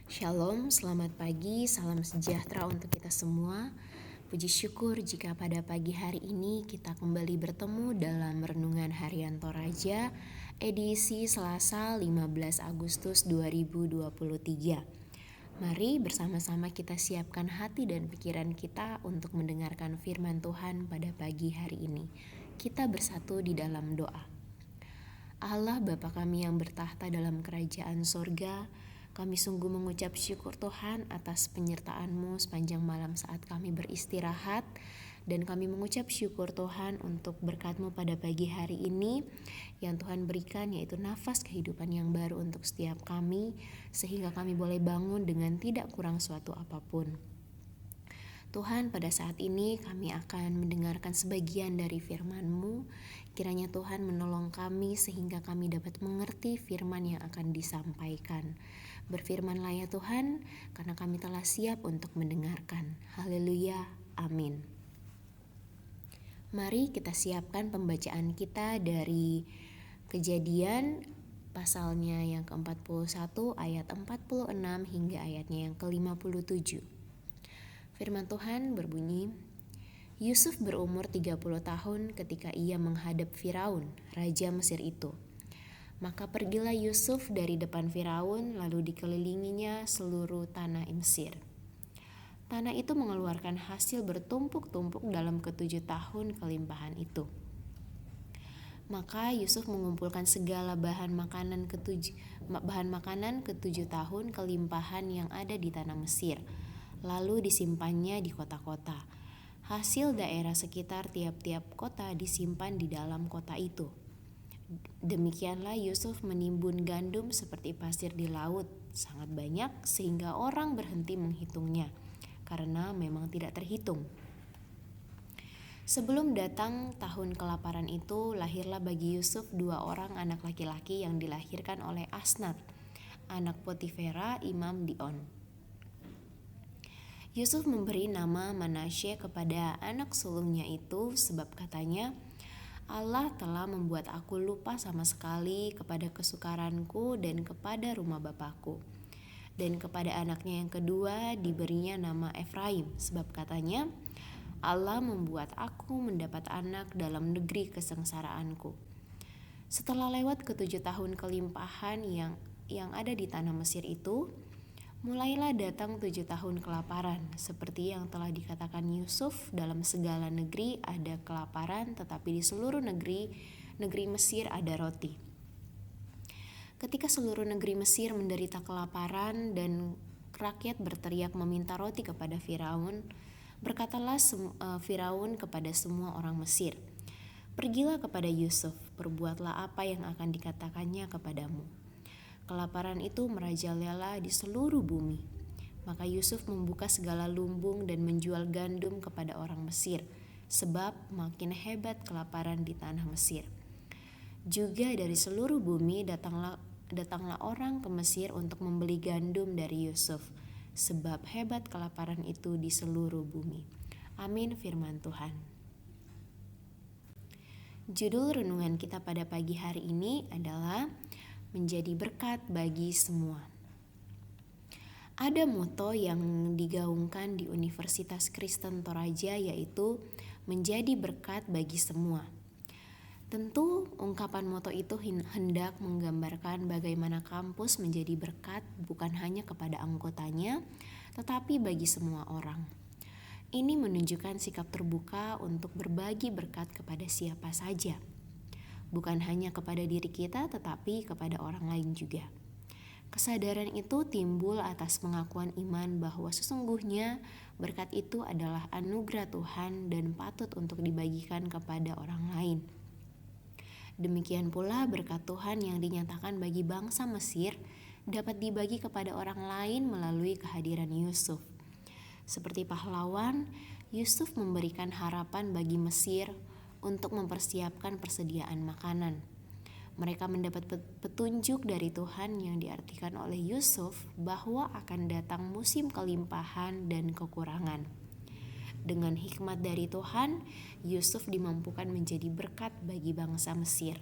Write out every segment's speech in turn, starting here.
Shalom, selamat pagi, salam sejahtera untuk kita semua. Puji syukur jika pada pagi hari ini kita kembali bertemu dalam Renungan Harian Toraja, edisi Selasa 15 Agustus 2023. Mari bersama-sama kita siapkan hati dan pikiran kita untuk mendengarkan firman Tuhan pada pagi hari ini. Kita bersatu di dalam doa. Allah Bapa kami yang bertahta dalam kerajaan sorga, kami sungguh mengucap syukur Tuhan atas penyertaan-Mu sepanjang malam saat kami beristirahat. Dan kami mengucap syukur Tuhan untuk berkat-Mu pada pagi hari ini yang Tuhan berikan, yaitu nafas kehidupan yang baru untuk setiap kami, sehingga kami boleh bangun dengan tidak kurang suatu apapun. Tuhan, pada saat ini kami akan mendengarkan sebagian dari firman-Mu. Kiranya Tuhan menolong kami sehingga kami dapat mengerti firman yang akan disampaikan. Berfirman-Lah ya Tuhan, karena kami telah siap untuk mendengarkan. Haleluya, amin. Mari kita siapkan pembacaan kita dari Kejadian pasalnya yang ke-41 ayat 46 hingga ayatnya yang ke-57. Firman Tuhan berbunyi, Yusuf berumur 30 tahun ketika ia menghadap Firaun, raja Mesir itu. Maka pergilah Yusuf dari depan Firaun, lalu dikelilinginya seluruh tanah Mesir. Tanah itu mengeluarkan hasil bertumpuk-tumpuk dalam ke-7 tahun kelimpahan itu. Maka Yusuf mengumpulkan segala bahan makanan ke-7 tahun kelimpahan yang ada di tanah Mesir, lalu disimpannya di kota-kota. Hasil daerah sekitar tiap-tiap kota disimpan di dalam kota itu. Demikianlah Yusuf menimbun gandum seperti pasir di laut, sangat banyak sehingga orang berhenti menghitungnya, karena memang tidak terhitung. Sebelum datang tahun kelaparan itu, lahirlah bagi Yusuf 2 orang anak laki-laki yang dilahirkan oleh Asnat, anak Potifera, imam di On. Yusuf memberi nama Manasye kepada anak sulungnya itu sebab katanya, Allah telah membuat aku lupa sama sekali kepada kesukaranku dan kepada rumah bapakku. Dan kepada anaknya yang kedua diberinya nama Efraim sebab katanya, Allah membuat aku mendapat anak dalam negeri kesengsaraanku. Setelah lewat ke-7 tahun kelimpahan yang ada di tanah Mesir itu, mulailah datang 7 tahun kelaparan. Seperti yang telah dikatakan Yusuf, dalam segala negeri ada kelaparan, tetapi di seluruh negeri Mesir ada roti. Ketika seluruh negeri Mesir menderita kelaparan dan rakyat berteriak meminta roti kepada Firaun, berkatalah Firaun kepada semua orang Mesir, pergilah kepada Yusuf, perbuatlah apa yang akan dikatakannya kepadamu. Kelaparan itu merajalela di seluruh bumi. Maka Yusuf membuka segala lumbung dan menjual gandum kepada orang Mesir, sebab makin hebat kelaparan di tanah Mesir. Juga dari seluruh bumi datanglah orang ke Mesir untuk membeli gandum dari Yusuf, sebab hebat kelaparan itu di seluruh bumi. Amin, firman Tuhan. Judul renungan kita pada pagi hari ini adalah menjadi berkat bagi semua. Ada moto yang digaungkan di Universitas Kristen Toraja, yaitu menjadi berkat bagi semua. Tentu ungkapan moto itu hendak menggambarkan bagaimana kampus menjadi berkat bukan hanya kepada anggotanya, tetapi bagi semua orang. Ini menunjukkan sikap terbuka untuk berbagi berkat kepada siapa saja. Bukan hanya kepada diri kita, tetapi kepada orang lain juga. Kesadaran itu timbul atas pengakuan iman bahwa sesungguhnya berkat itu adalah anugerah Tuhan dan patut untuk dibagikan kepada orang lain. Demikian pula berkat Tuhan yang dinyatakan bagi bangsa Mesir dapat dibagi kepada orang lain melalui kehadiran Yusuf. Seperti pahlawan, Yusuf memberikan harapan bagi Mesir untuk mempersiapkan persediaan makanan. Mereka mendapat petunjuk dari Tuhan yang diartikan oleh Yusuf bahwa akan datang musim kelimpahan dan kekurangan. Dengan hikmat dari Tuhan, Yusuf dimampukan menjadi berkat bagi bangsa Mesir.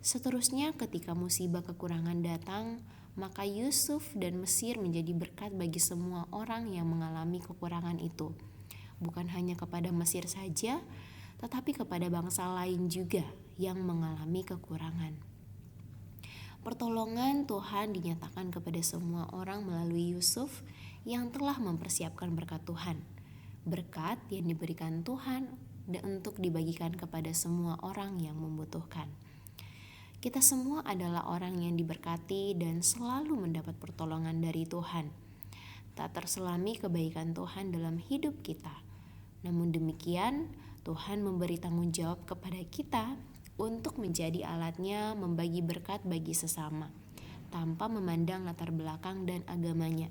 Seterusnya, ketika musibah kekurangan datang, Maka Yusuf dan Mesir menjadi berkat bagi semua orang yang mengalami kekurangan itu. Bukan hanya kepada Mesir saja, tetapi kepada bangsa lain juga yang mengalami kekurangan. Pertolongan Tuhan dinyatakan kepada semua orang melalui Yusuf yang telah mempersiapkan berkat Tuhan. Berkat yang diberikan Tuhan dan untuk dibagikan kepada semua orang yang membutuhkan. Kita semua adalah orang yang diberkati dan selalu mendapat pertolongan dari Tuhan. Tak terselami kebaikan Tuhan dalam hidup kita. Namun demikian, Tuhan memberi tanggung jawab kepada kita untuk menjadi alatnya membagi berkat bagi sesama, tanpa memandang latar belakang dan agamanya.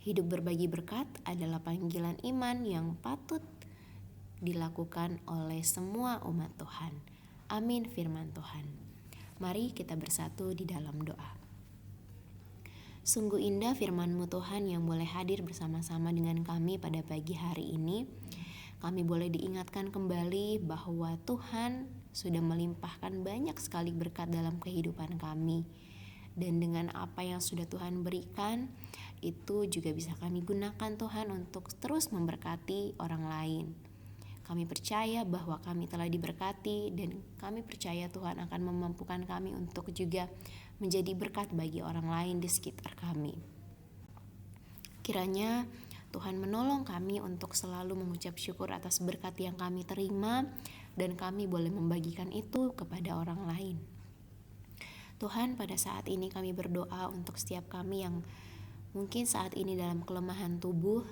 Hidup berbagi berkat adalah panggilan iman yang patut dilakukan oleh semua umat Tuhan. Amin firman Tuhan. Mari kita bersatu di dalam doa. Sungguh indah firman-Mu Tuhan yang boleh hadir bersama-sama dengan kami pada pagi hari ini. Kami boleh diingatkan kembali bahwa Tuhan sudah melimpahkan banyak sekali berkat dalam kehidupan kami. Dan dengan apa yang sudah Tuhan berikan, itu juga bisa kami gunakan Tuhan untuk terus memberkati orang lain. Kami percaya bahwa kami telah diberkati dan kami percaya Tuhan akan memampukan kami untuk juga menjadi berkat bagi orang lain di sekitar kami. Kiranya Tuhan menolong kami untuk selalu mengucap syukur atas berkat yang kami terima dan kami boleh membagikan itu kepada orang lain. Tuhan, pada saat ini kami berdoa untuk setiap kami yang mungkin saat ini dalam kelemahan tubuh.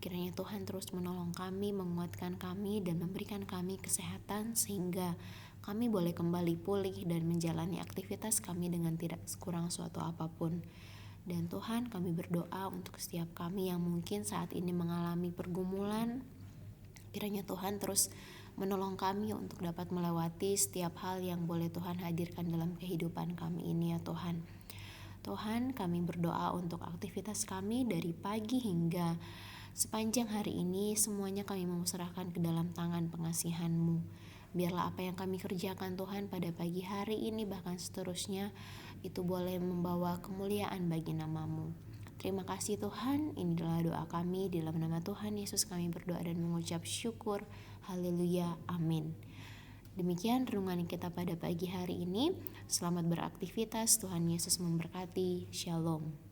Kiranya Tuhan terus menolong kami, menguatkan kami, dan memberikan kami kesehatan sehingga kami boleh kembali pulih dan menjalani aktivitas kami dengan tidak kurang suatu apapun. Dan Tuhan, kami berdoa untuk setiap kami yang mungkin saat ini mengalami pergumulan. Kiranya Tuhan terus menolong kami untuk dapat melewati setiap hal yang boleh Tuhan hadirkan dalam kehidupan kami ini ya Tuhan. Tuhan, kami berdoa untuk aktivitas kami dari pagi hingga sepanjang hari ini, semuanya kami mau serahkan ke dalam tangan pengasihan-Mu. Biarlah apa yang kami kerjakan Tuhan pada pagi hari ini bahkan seterusnya itu boleh membawa kemuliaan bagi nama-Mu. Terima kasih Tuhan, inilah doa kami, di dalam nama Tuhan Yesus kami berdoa dan mengucap syukur. Haleluya, amin. Demikian renungan kita pada pagi hari ini. Selamat beraktivitas, Tuhan Yesus memberkati. Shalom.